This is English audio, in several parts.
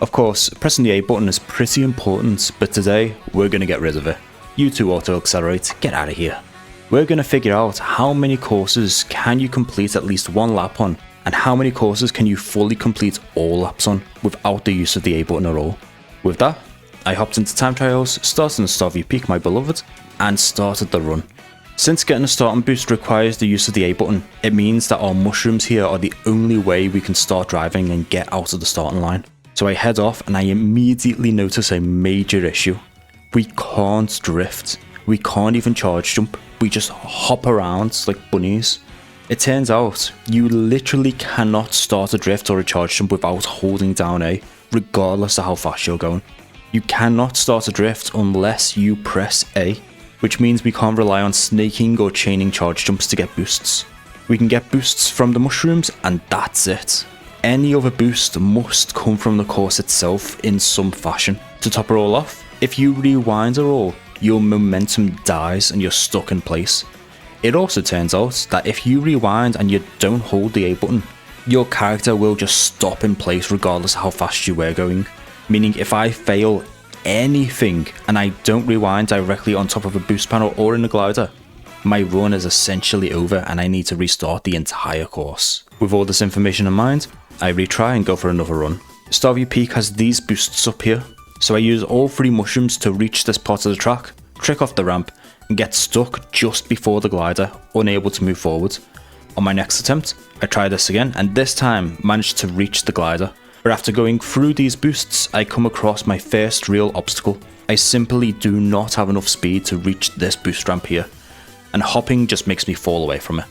Of course, pressing the A button is pretty important, but today we're going to get rid of it. You two auto accelerate, get out of here. We're going to figure out how many courses can you complete at least one lap on, and how many courses can you fully complete all laps on without the use of the A button at all. With that, I hopped into time trials, started on Starv Peak, my beloved, and started the run. Since getting a starting boost requires the use of the A button, it means that our mushrooms here are the only way we can start driving and get out of the starting line. So I head off and I immediately notice a major issue. We can't drift, we can't even charge jump, we just hop around like bunnies. It turns out, you literally cannot start a drift or a charge jump without holding down A, regardless of how fast you're going. You cannot start a drift unless you press A, which means we can't rely on snaking or chaining charge jumps to get boosts. We can get boosts from the mushrooms and that's it. Any other boost must come from the course itself in some fashion. To top it all off, if you rewind a roll, your momentum dies and you're stuck in place. It also turns out that if you rewind and you don't hold the A button, your character will just stop in place regardless of how fast you were going. Meaning if I fail anything and I don't rewind directly on top of a boost panel or in a glider, my run is essentially over and I need to restart the entire course. With all this information in mind, I retry and go for another run. Starv Peak has these boosts up here, so I use all 3 mushrooms to reach this part of the track, trick off the ramp, and get stuck just before the glider, unable to move forward. On my next attempt, I try this again and this time managed to reach the glider. But after going through these boosts, I come across my first real obstacle. I simply do not have enough speed to reach this boost ramp here, and hopping just makes me fall away from it.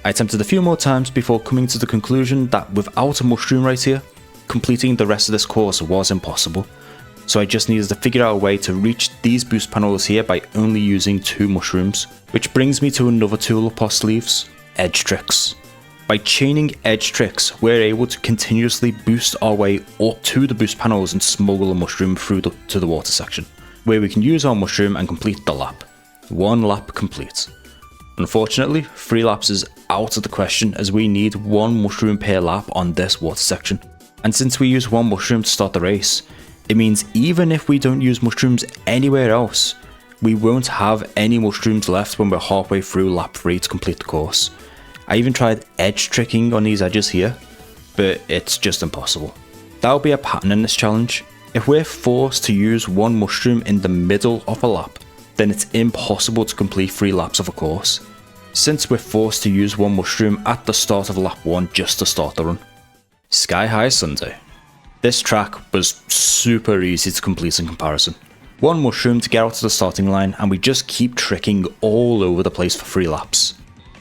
I attempted a few more times before coming to the conclusion that without a mushroom right here, completing the rest of this course was impossible. So I just needed to figure out a way to reach these boost panels here by only using 2 mushrooms. Which brings me to another tool up our sleeves, edge tricks. By chaining edge tricks, we're able to continuously boost our way up to the boost panels and smuggle a mushroom through to the water section, where we can use our mushroom and complete the lap. 1 lap complete. Unfortunately, 3 laps is out of the question as we need 1 mushroom per lap on this water section. And since we use 1 mushroom to start the race, it means even if we don't use mushrooms anywhere else, we won't have any mushrooms left when we're halfway through lap 3 to complete the course. I even tried edge tricking on these edges here, but it's just impossible. That'll be a pattern in this challenge. If we're forced to use 1 mushroom in the middle of a lap, then it's impossible to complete 3 laps of a course, since we're forced to use 1 mushroom at the start of lap 1 just to start the run. Sky High Sunday. This track was super easy to complete in comparison. 1 mushroom to get out to the starting line and we just keep tricking all over the place for 3 laps.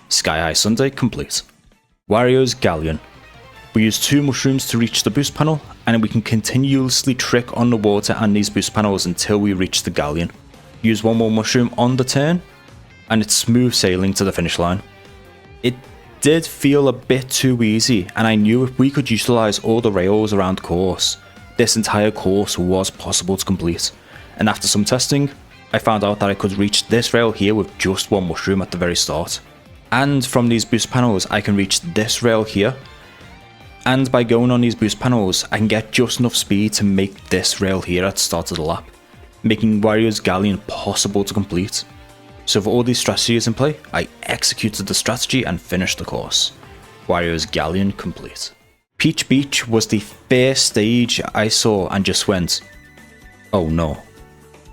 Sky High Sunday complete. Wario's Galleon. We use 2 mushrooms to reach the boost panel, and we can continuously trick on the water and these boost panels until we reach the Galleon. Use 1 more mushroom on the turn, and it's smooth sailing to the finish line. It did feel a bit too easy, and I knew if we could utilize all the rails around the course, this entire course was possible to complete. And after some testing, I found out that I could reach this rail here with just 1 mushroom at the very start. And from these boost panels, I can reach this rail here. And by going on these boost panels, I can get just enough speed to make this rail here at the start of the lap, making Wario's Galleon possible to complete. So with all these strategies in play, I executed the strategy and finished the course. Wario's Galleon complete. Peach Beach was the first stage I saw and just went, oh no,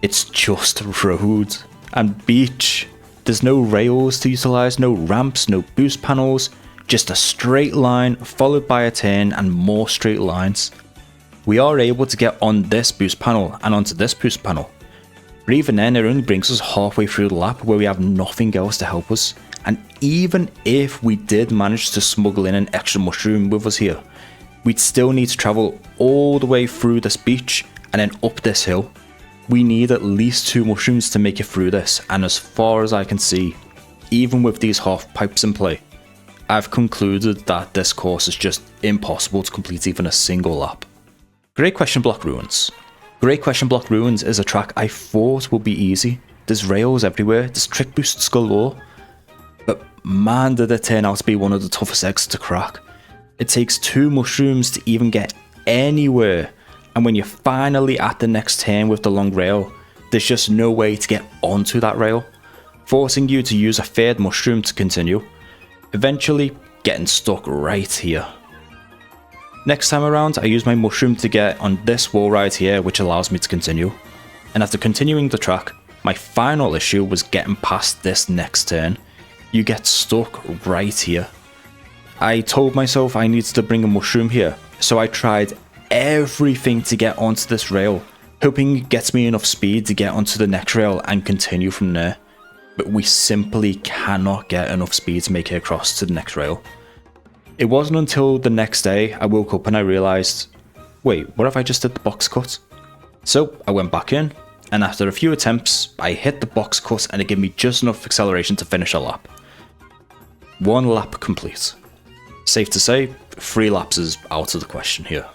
it's just road and beach. There's no rails to utilize, no ramps, no boost panels, just a straight line followed by a turn and more straight lines. We are able to get on this boost panel and onto this boost panel, but even then it only brings us halfway through the lap where we have nothing else to help us. And even if we did manage to smuggle in an extra mushroom with us here, we'd still need to travel all the way through this beach and then up this hill. We need at least 2 mushrooms to make it through this, and as far as I can see, even with these half pipes in play, I've concluded that this course is just impossible to complete even a single lap. Great Question Block Ruins. Great Question Block Ruins is a track I thought would be easy. There's rails everywhere, there's trick boosts galore, but man did it turn out to be one of the toughest eggs to crack. It takes 2 mushrooms to even get anywhere, and when you're finally at the next turn with the long rail, there's just no way to get onto that rail, forcing you to use a third mushroom to continue, eventually getting stuck right here. Next time around, I use my mushroom to get on this wall right here, which allows me to continue, and after continuing the track, my final issue was getting past this next turn. You get stuck right here. I told myself I needed to bring a mushroom here, so I tried everything to get onto this rail, hoping it gets me enough speed to get onto the next rail and continue from there. But we simply cannot get enough speed to make it across to the next rail. It wasn't until the next day I woke up and I realised, wait, what if I just did the box cut? So I went back in, and after a few attempts, I hit the box cut and it gave me just enough acceleration to finish a lap. 1 lap complete. Safe to say, 3 laps is out of the question here.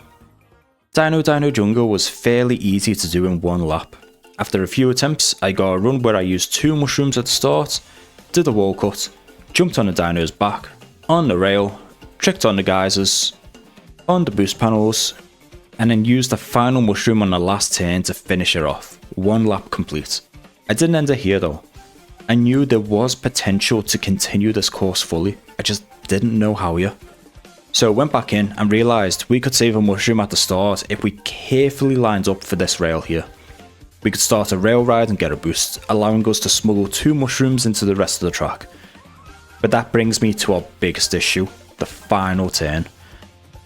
Dino Dino Jungle was fairly easy to do in 1 lap. After a few attempts, I got a run where I used 2 mushrooms at the start, did a wall cut, jumped on the dino's back, on the rail, tricked on the geysers, on the boost panels, and then used the final mushroom on the last turn to finish it off. 1 lap complete. I didn't end it here though. I knew there was potential to continue this course fully, I just didn't know how yet. So I went back in and realised we could save a mushroom at the start if we carefully lined up for this rail here. We could start a rail ride and get a boost, allowing us to smuggle 2 mushrooms into the rest of the track. But that brings me to our biggest issue, the final turn.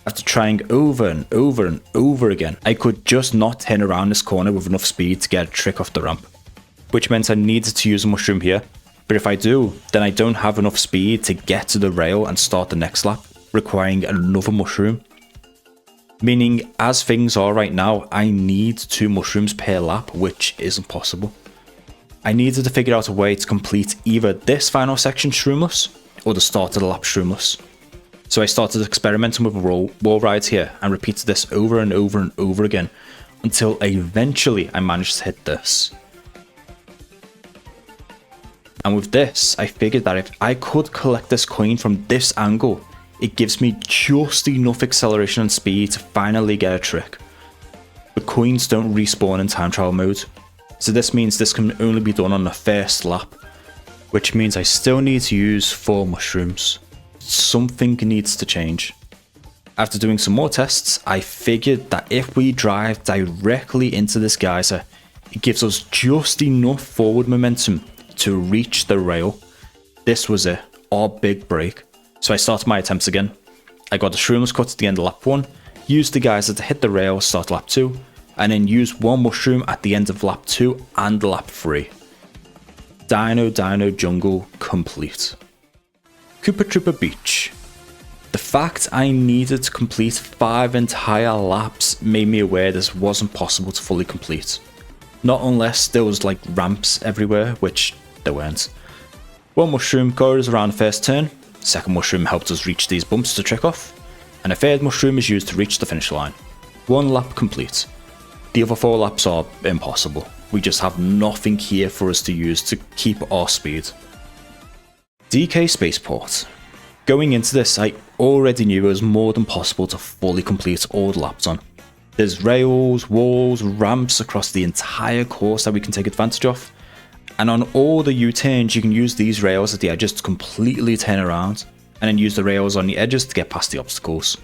After trying over and over and over again, I could just not turn around this corner with enough speed to get a trick off the ramp, which meant I needed to use a mushroom here, but if I do, then I don't have enough speed to get to the rail and start the next lap, requiring another mushroom. Meaning, as things are right now, I need 2 mushrooms per lap, which isn't possible. I needed to figure out a way to complete either this final section shroomless, or the start of the lap shroomless. So I started experimenting with wall rides here and repeated this over and over and over again until eventually I managed to hit this. And with this, I figured that if I could collect this coin from this angle, it gives me just enough acceleration and speed to finally get a trick. The coins don't respawn in time trial mode, so this means this can only be done on the first lap, which means I still need to use 4 mushrooms. Something needs to change. After doing some more tests, I figured that if we drive directly into this geyser, it gives us just enough forward momentum to reach the rail. This was it, our big break. So I started my attempts again. I got the shrooms cut at the end of lap 1, used the geyser to hit the rail, start lap 2, and then used 1 mushroom at the end of lap 2 and lap 3. Dino Dino Jungle complete. Koopa Troopa Beach. The fact I needed to complete 5 entire laps made me aware this wasn't possible to fully complete. Not unless there was like ramps everywhere, which there weren't. 1 mushroom got us around the first turn, 2nd mushroom helped us reach these bumps to trick off, and a 3rd mushroom is used to reach the finish line. 1 lap complete. The other 4 laps are impossible. We just have nothing here for us to use to keep our speed. DK Spaceport. Going into this, I already knew it was more than possible to fully complete all the laps on. There's rails, walls, ramps across the entire course that we can take advantage of, and on all the U-turns you can use these rails at the edges to completely turn around, and then use the rails on the edges to get past the obstacles.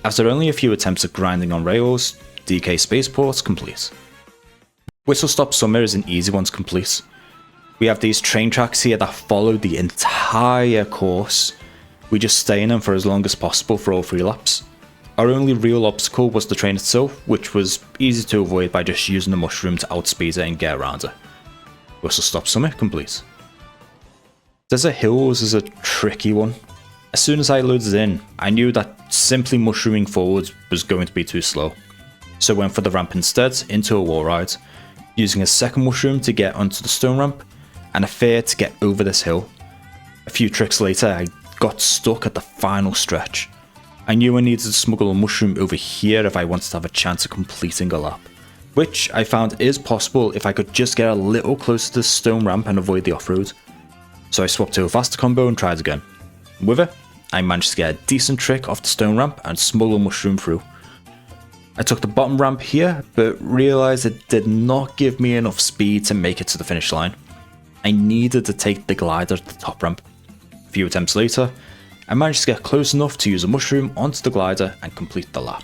After only a few attempts at grinding on rails, DK Spaceport complete. Whistle Stop Summer is an easy one to complete. We have these train tracks here that follow the entire course. We just stay in them for as long as possible for all 3 laps. Our only real obstacle was the train itself, which was easy to avoid by just using the mushroom to outspeed it and get around it. Whistle Stop Summer complete. Desert Hills is a tricky one. As soon as I loaded in, I knew that simply mushrooming forward was going to be too slow. So I went for the ramp instead into a wall ride, using a 2nd mushroom to get onto the stone ramp, and a 3rd to get over this hill. A few tricks later, I got stuck at the final stretch. I knew I needed to smuggle a mushroom over here if I wanted to have a chance of completing a lap, which I found is possible if I could just get a little closer to the stone ramp and avoid the off-road. So I swapped to a faster combo and tried again. With it, I managed to get a decent trick off the stone ramp and smuggle a mushroom through. I took the bottom ramp here, but realised it did not give me enough speed to make it to the finish line. I needed to take the glider at the top ramp. A few attempts later, I managed to get close enough to use a mushroom onto the glider and complete the lap.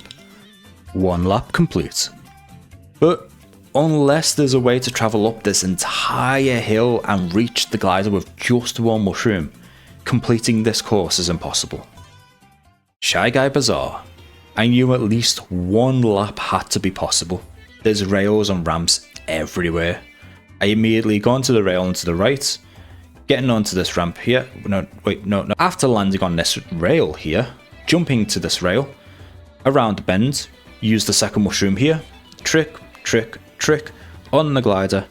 1 lap complete. But unless there's a way to travel up this entire hill and reach the glider with just 1 mushroom, completing this course is impossible. Guy Bazaar. I knew at least 1 lap had to be possible. There's rails and ramps everywhere. I immediately got onto the rail and to the right, getting onto this ramp here. No. After landing on this rail here, jumping to this rail, around the bend, use the second mushroom here, trick, on the glider,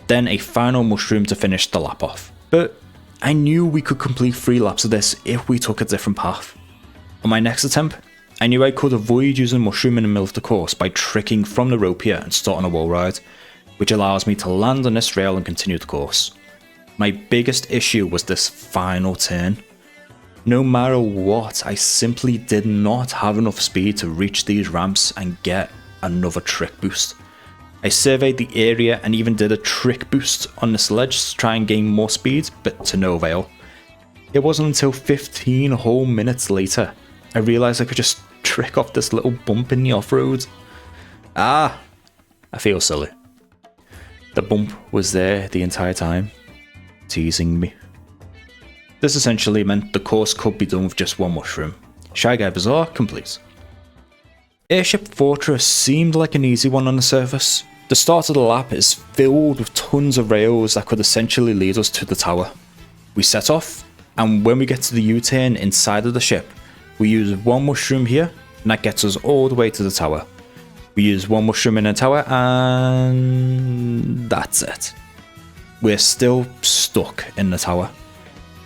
then a final mushroom to finish the lap off. But I knew we could complete 3 laps of this if we took a different path. On my next attempt, I knew I could avoid using mushroom in the middle of the course by tricking from the rope here and starting a wall ride, which allows me to land on this rail and continue the course. My biggest issue was this final turn. No matter what, I simply did not have enough speed to reach these ramps and get another trick boost. I surveyed the area and even did a trick boost on this ledge to try and gain more speed, but to no avail. It wasn't until 15 whole minutes later I realised I could just trick off this little bump in the off-road. I feel silly. The bump was there the entire time, teasing me. This essentially meant the course could be done with just 1 mushroom. Guy Bazaar complete. Airship Fortress seemed like an easy one on the surface. The start of the lap is filled with tons of rails that could essentially lead us to the tower. We set off, and when we get to the U-turn inside of the ship, we use 1 mushroom here, and that gets us all the way to the tower. We use 1 mushroom in the tower, and that's it. We're still stuck in the tower.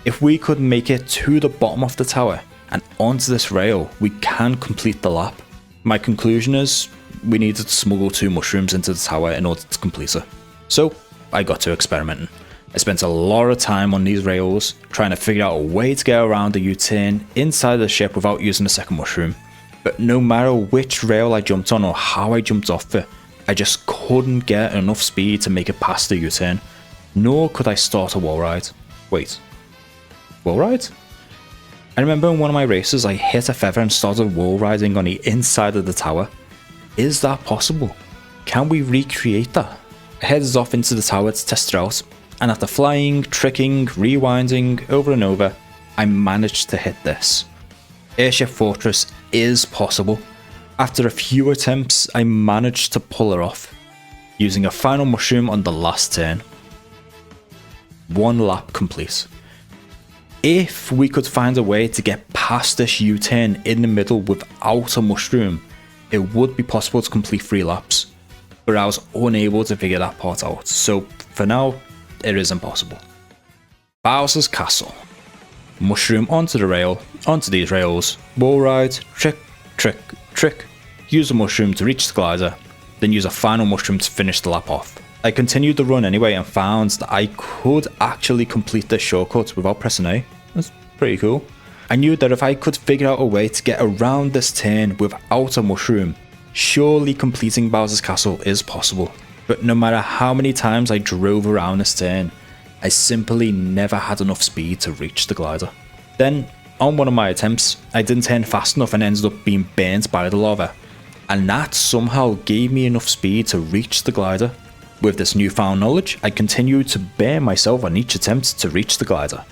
If we could make it to the bottom of the tower and onto this rail, we can complete the lap. My conclusion is, we needed to smuggle 2 mushrooms into the tower in order to complete it. So I got to experimenting. I spent a lot of time on these rails, trying to figure out a way to get around the U-turn inside the ship without using a second mushroom. But no matter which rail I jumped on or how I jumped off it, I just couldn't get enough speed to make it past the U-turn, nor could I start a wall ride. Wait, wall ride? I remember in one of my races I hit a feather and started wall riding on the inside of the tower. Is that possible? Can we recreate that? I headed off into the tower to test it out, and after flying, tricking, rewinding over and over, I managed to hit this. Airship Fortress is possible. After a few attempts, I managed to pull her off, using a final mushroom on the last turn. 1 lap complete. If we could find a way to get past this U-turn in the middle without a mushroom, it would be possible to complete 3 laps, but I was unable to figure that part out, so for now, it is impossible. Bowser's Castle. Mushroom onto the rail, onto these rails, wall ride, trick, use a mushroom to reach the glider, then use a final mushroom to finish the lap off. I continued the run anyway and found that I could actually complete this shortcut without pressing A. That's pretty cool. I knew that if I could figure out a way to get around this turn without a mushroom, surely completing Bowser's Castle is possible. But no matter how many times I drove around this turn, I simply never had enough speed to reach the glider. Then, on one of my attempts, I didn't turn fast enough and ended up being burnt by the lava, and that somehow gave me enough speed to reach the glider. With this newfound knowledge, I continued to burn myself on each attempt to reach the glider.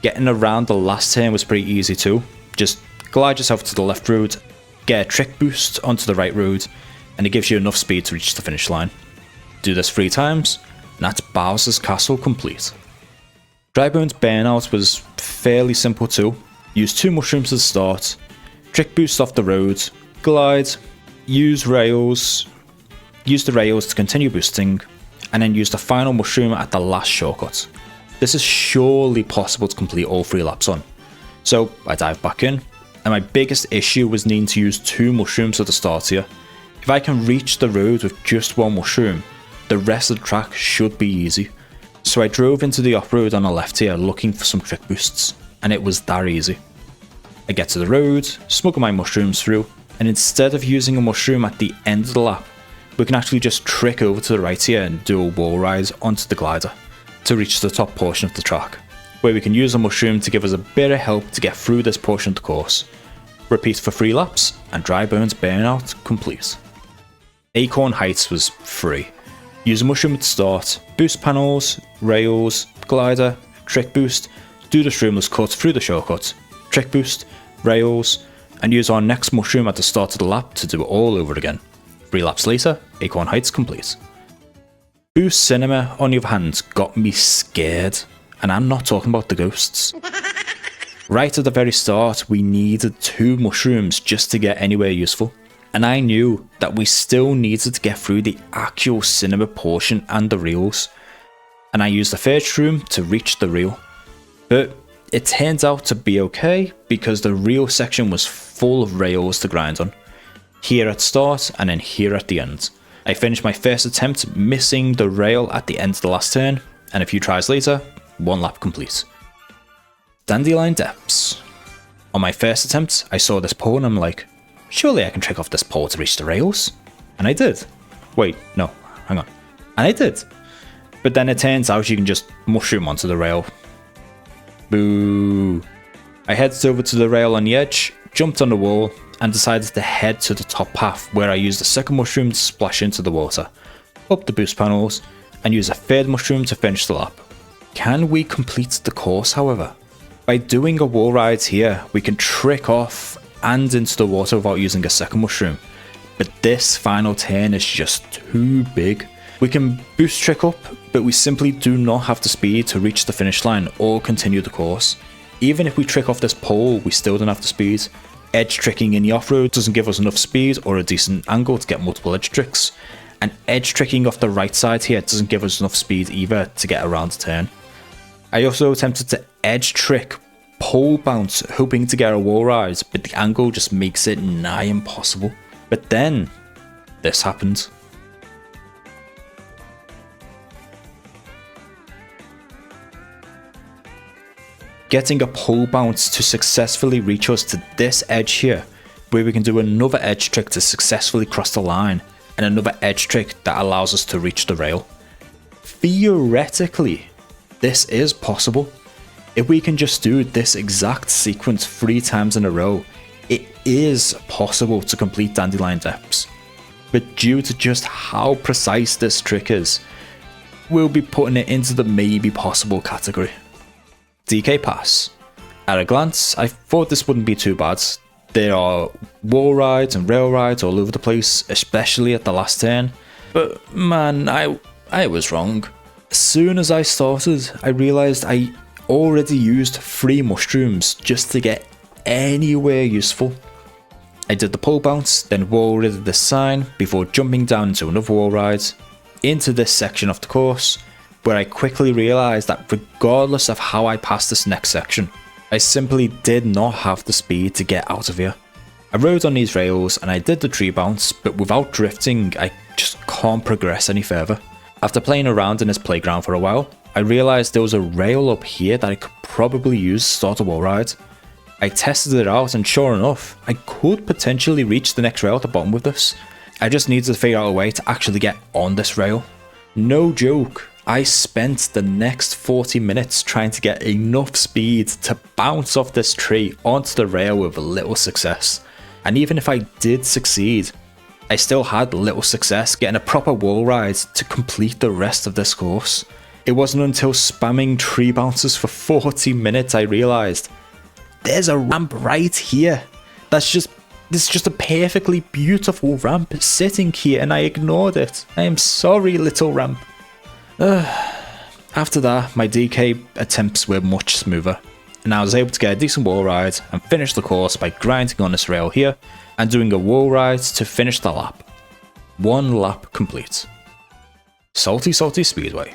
Getting around the last turn was pretty easy too. Just glide yourself to the left road, get a trick boost onto the right road, and it gives you enough speed to reach the finish line. Do this 3 times, and that's Bowser's Castle complete. Dry Bones Burnout was fairly simple too. Use 2 mushrooms to start, trick boost off the road, glide, use the rails to continue boosting, and then use the final mushroom at the last shortcut. This is surely possible to complete all 3 laps on. So I dived back in, and my biggest issue was needing to use 2 mushrooms at the start here. If I can reach the road with just 1 mushroom, the rest of the track should be easy. So I drove into the off-road on the left here looking for some trick boosts, and it was that easy. I get to the road, smuggle my mushrooms through, and instead of using a mushroom at the end of the lap, we can actually just trick over to the right here and do a wall ride onto the glider to reach the top portion of the track, where we can use a mushroom to give us a bit of help to get through this portion of the course. Repeat for 3 laps, and Bones Burnout complete. Acorn Heights was free. Use a mushroom at the start, boost panels, rails, glider, trick boost, do the streamless cut through the shortcut, trick boost, rails, and use our next mushroom at the start of the lap to do it all over again. 3 laps later, Acorn Heights complete. Boost Cinema, on the other hand, got me scared, and I'm not talking about the ghosts. Right at the very start, we needed 2 mushrooms just to get anywhere useful, and I knew that we still needed to get through the actual cinema portion and the reels, and I used the first room to reach the reel. But it turns out to be okay because the reel section was full of rails to grind on, here at start and then here at the end. I finished my first attempt missing the rail at the end of the last turn, and a few tries later, 1 lap complete. Dandelion Depths. On my first attempt, I saw this pole and I'm like, surely I can trick off this pole to reach the rails. And I did. Wait, no, hang on. And I did. But then it turns out you can just mushroom onto the rail. Boo. I headed over to the rail on the edge, jumped on the wall, and decided to head to the top path where I used the second mushroom to splash into the water, up the boost panels, and use a third mushroom to finish the lap. Can we complete the course, however? By doing a wall ride here, we can trick off and into the water without using a second mushroom, but this final turn is just too big. We can boost trick up, but we simply do not have the speed to reach the finish line or continue the course. Even if we trick off this pole, we still don't have the speed. Edge tricking in the off-road doesn't give us enough speed or a decent angle to get multiple edge tricks, and edge tricking off the right side here doesn't give us enough speed either to get around the turn. I also attempted to edge trick pole bounce hoping to get a wall ride, but the angle just makes it nigh impossible. But then, this happened. Getting a pole bounce to successfully reach us to this edge here, where we can do another edge trick to successfully cross the line, and another edge trick that allows us to reach the rail. Theoretically, this is possible. If we can just do this exact sequence 3 times in a row, it is possible to complete Dandelion Depths. But due to just how precise this trick is, we'll be putting it into the maybe possible category. DK Pass. At a glance, I thought this wouldn't be too bad. There are wall rides and rail rides all over the place, especially at the last turn. But man, I was wrong. As soon as I started, I realised I already used 3 mushrooms just to get anywhere useful. I did the pole bounce, then wall ridded this sign before jumping down into another wall ride, into this section of the course, where I quickly realised that regardless of how I passed this next section, I simply did not have the speed to get out of here. I rode on these rails and I did the tree bounce, but without drifting, I just can't progress any further. After playing around in this playground for a while, I realised there was a rail up here that I could probably use to start a wall ride. I tested it out and sure enough, I could potentially reach the next rail at the bottom with this. I just needed to figure out a way to actually get on this rail. No joke. I spent the next 40 minutes trying to get enough speed to bounce off this tree onto the rail with little success. And even if I did succeed, I still had little success getting a proper wall ride to complete the rest of this course. It wasn't until spamming tree bounces for 40 minutes I realised there's a ramp right here. This is just a perfectly beautiful ramp sitting here and I ignored it. I am sorry, little ramp. After that, my DK attempts were much smoother, and I was able to get a decent wall ride and finish the course by grinding on this rail here and doing a wall ride to finish the lap. 1 lap complete. Salty Speedway.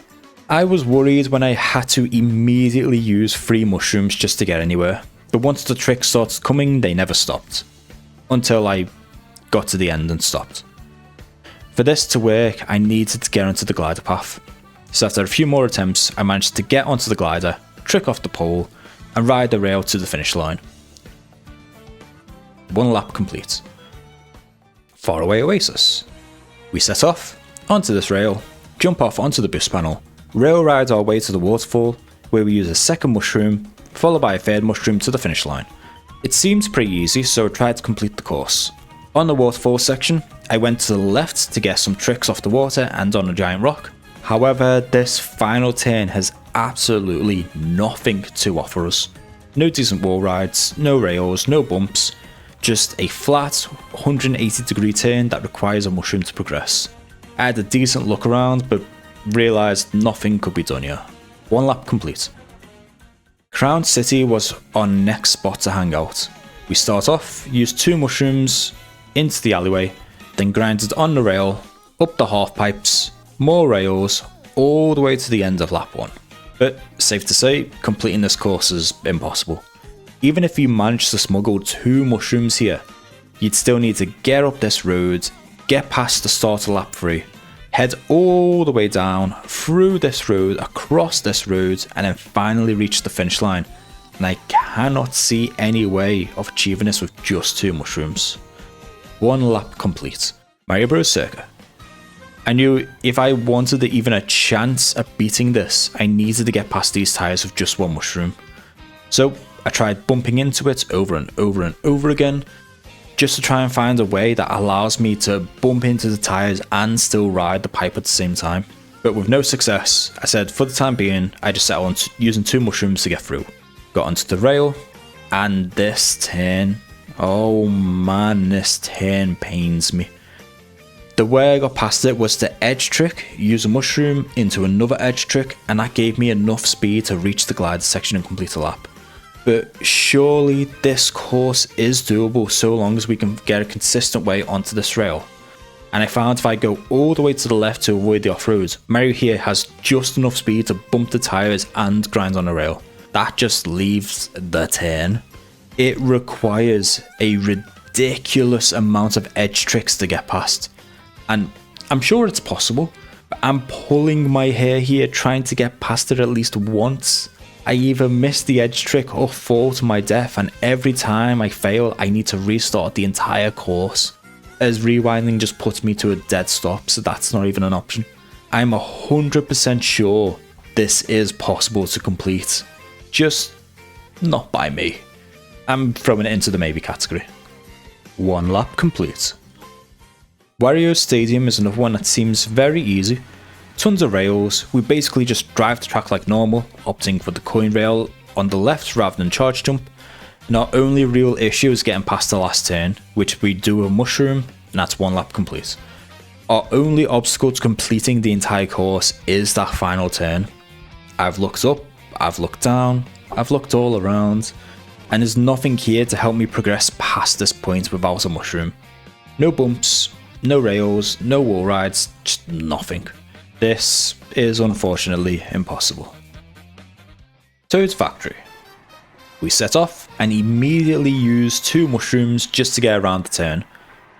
I was worried when I had to immediately use 3 mushrooms just to get anywhere, but once the trick started coming, they never stopped. Until I got to the end and stopped. For this to work, I needed to get onto the glider path. So after a few more attempts, I managed to get onto the glider, trick off the pole, and ride the rail to the finish line. 1 lap complete. Faraway Oasis. We set off onto this rail, jump off onto the boost panel, rail ride our way to the waterfall, where we use a second mushroom, followed by a third mushroom to the finish line. It seems pretty easy, so I tried to complete the course. On the waterfall section, I went to the left to get some tricks off the water and on a giant rock. However, this final turn has absolutely nothing to offer us. No decent wall rides, no rails, no bumps, just a flat 180-degree turn that requires a mushroom to progress. I had a decent look around, but realised nothing could be done here. One lap complete. Crown City was our next spot to hang out. We start off, use 2 mushrooms into the alleyway, then grinded on the rail, up the half pipes, more rails, all the way to the end of lap 1. But safe to say, completing this course is impossible. Even if you manage to smuggle 2 mushrooms here, you'd still need to get up this road, get past the start of lap 3, head all the way down, through this road, across this road, and then finally reach the finish line. And I cannot see any way of achieving this with just 2 mushrooms. 1 lap complete. Mario Bros. Circuit. I knew if I wanted even a chance at beating this, I needed to get past these tyres with just 1 mushroom. So I tried bumping into it over and over and over again, just to try and find a way that allows me to bump into the tyres and still ride the pipe at the same time. But with no success, I said for the time being, I just settled on using 2 mushrooms to get through. Got onto the rail, and this turn, oh man, this turn pains me. The way I got past it was the edge trick, use a mushroom into another edge trick, and that gave me enough speed to reach the glider section and complete a lap. But surely this course is doable so long as we can get a consistent way onto this rail. And I found if I go all the way to the left to avoid the off-road, Mario here has just enough speed to bump the tyres and grind on the rail. That just leaves the turn. It requires a ridiculous amount of edge tricks to get past. And I'm sure it's possible, but I'm pulling my hair here trying to get past it at least once. I either miss the edge trick or fall to my death, and every time I fail I need to restart the entire course, as rewinding just puts me to a dead stop, so that's not even an option. I'm 100% sure this is possible to complete, just not by me. I'm throwing it into the maybe category. 1 lap complete. Wario Stadium is another one that seems very easy. Tons of rails, we basically just drive the track like normal, opting for the coin rail on the left rather than charge jump. And our only real issue is getting past the last turn, which we do a mushroom, and that's 1 lap complete. Our only obstacle to completing the entire course is that final turn. I've looked up, I've looked down, I've looked all around, and there's nothing here to help me progress past this point without a mushroom. No bumps, no rails, no wall rides, just nothing. This is unfortunately impossible. Toad's Factory. We set off and immediately use 2 mushrooms just to get around the turn,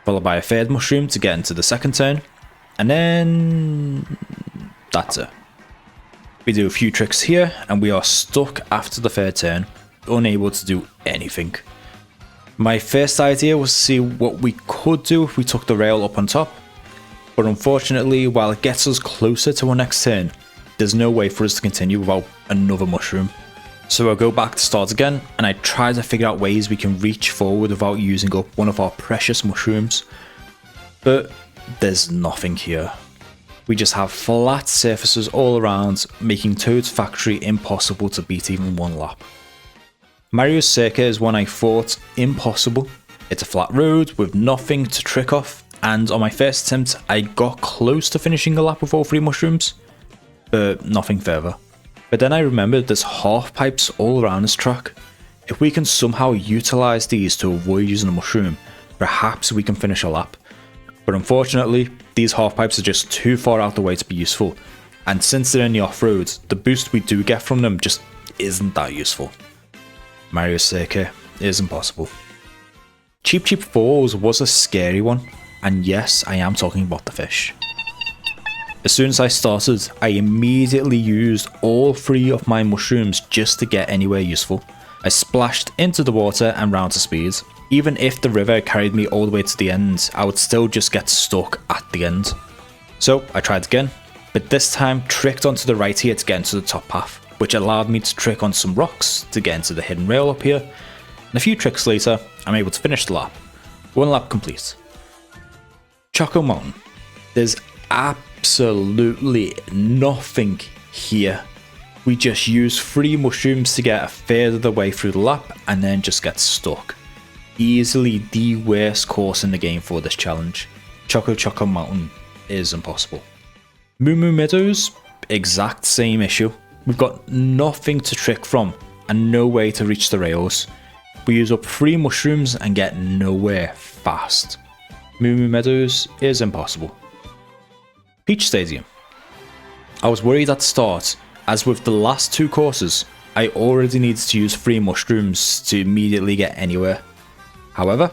followed by a 3rd mushroom to get into the 2nd turn, and then that's it. We do a few tricks here and we are stuck after the 3rd turn, unable to do anything. My first idea was to see what we could do if we took the rail up on top, but unfortunately, while it gets us closer to our next turn, there's no way for us to continue without another mushroom. So I'll go back to start again, and I try to figure out ways we can reach forward without using up one of our precious mushrooms. But there's nothing here. We just have flat surfaces all around, making Toad's Factory impossible to beat even 1 lap. Mario's Circuit is one I thought impossible. It's a flat road with nothing to trick off, and on my first attempt I got close to finishing a lap with all 3 mushrooms, but nothing further. But then I remembered there's half pipes all around this track. If we can somehow utilise these to avoid using a mushroom, perhaps we can finish a lap. But unfortunately, these half pipes are just too far out the way to be useful, and since they're in the off-road, the boost we do get from them just isn't that useful. Mario's Circuit is impossible. Cheep Cheep Falls was a scary one, and yes, I am talking about the fish. As soon as I started, I immediately used all 3 of my mushrooms just to get anywhere useful. I splashed into the water and round to speed. Even if the river carried me all the way to the end, I would still just get stuck at the end. So I tried again, but this time tricked onto the right here to get into the top path, which allowed me to trick on some rocks to get into the hidden rail up here. And a few tricks later, I'm able to finish the lap. 1 lap complete. Choco Mountain. There's absolutely nothing here. We just use 3 mushrooms to get a third of the way through the lap and then just get stuck. Easily the worst course in the game for this challenge. Choco Mountain is impossible. Moo Moo Meadows, exact same issue. We've got nothing to trick from and no way to reach the rails. We use up 3 mushrooms and get nowhere fast. Moo Moo Meadows is impossible. Peach Stadium. I was worried at the start, as with the last 2 courses, I already needed to use 3 mushrooms to immediately get anywhere. However,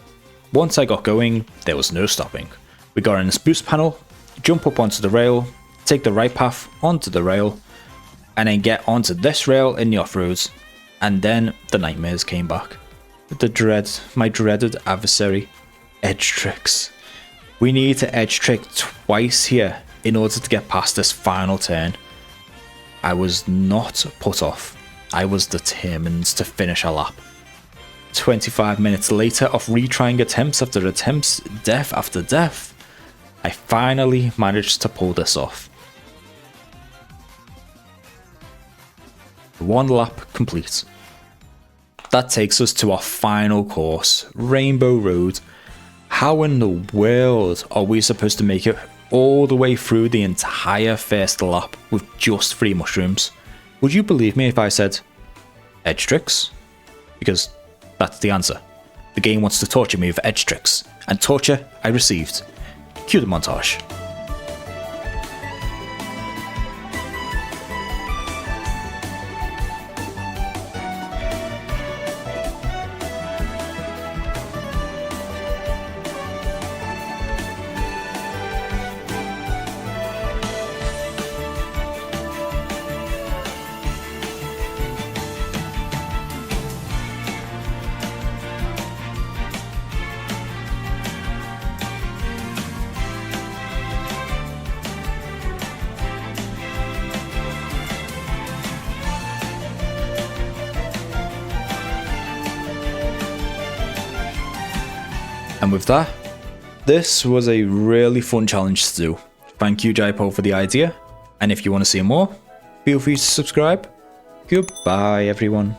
once I got going, there was no stopping. We got in this boost panel, jump up onto the rail, take the right path onto the rail, and then get onto this rail in the off-roads, and then the nightmares came back. My dreaded adversary, edge tricks. We need to edge trick twice here in order to get past this final turn. I was not put off. I was determined to finish a lap. 25 minutes later of retrying attempts after attempts, death after death, I finally managed to pull this off. 1 lap complete. That takes us to our final course, Rainbow Road. How in the world are we supposed to make it all the way through the entire first lap with just 3 mushrooms? Would you believe me if I said edge tricks? Because that's the answer. The game wants to torture me with edge tricks, and torture I received. Cue the montage. And with that, this was a really fun challenge to do. Thank you, Jaipo, for the idea. And if you want to see more, feel free to subscribe. Goodbye, everyone.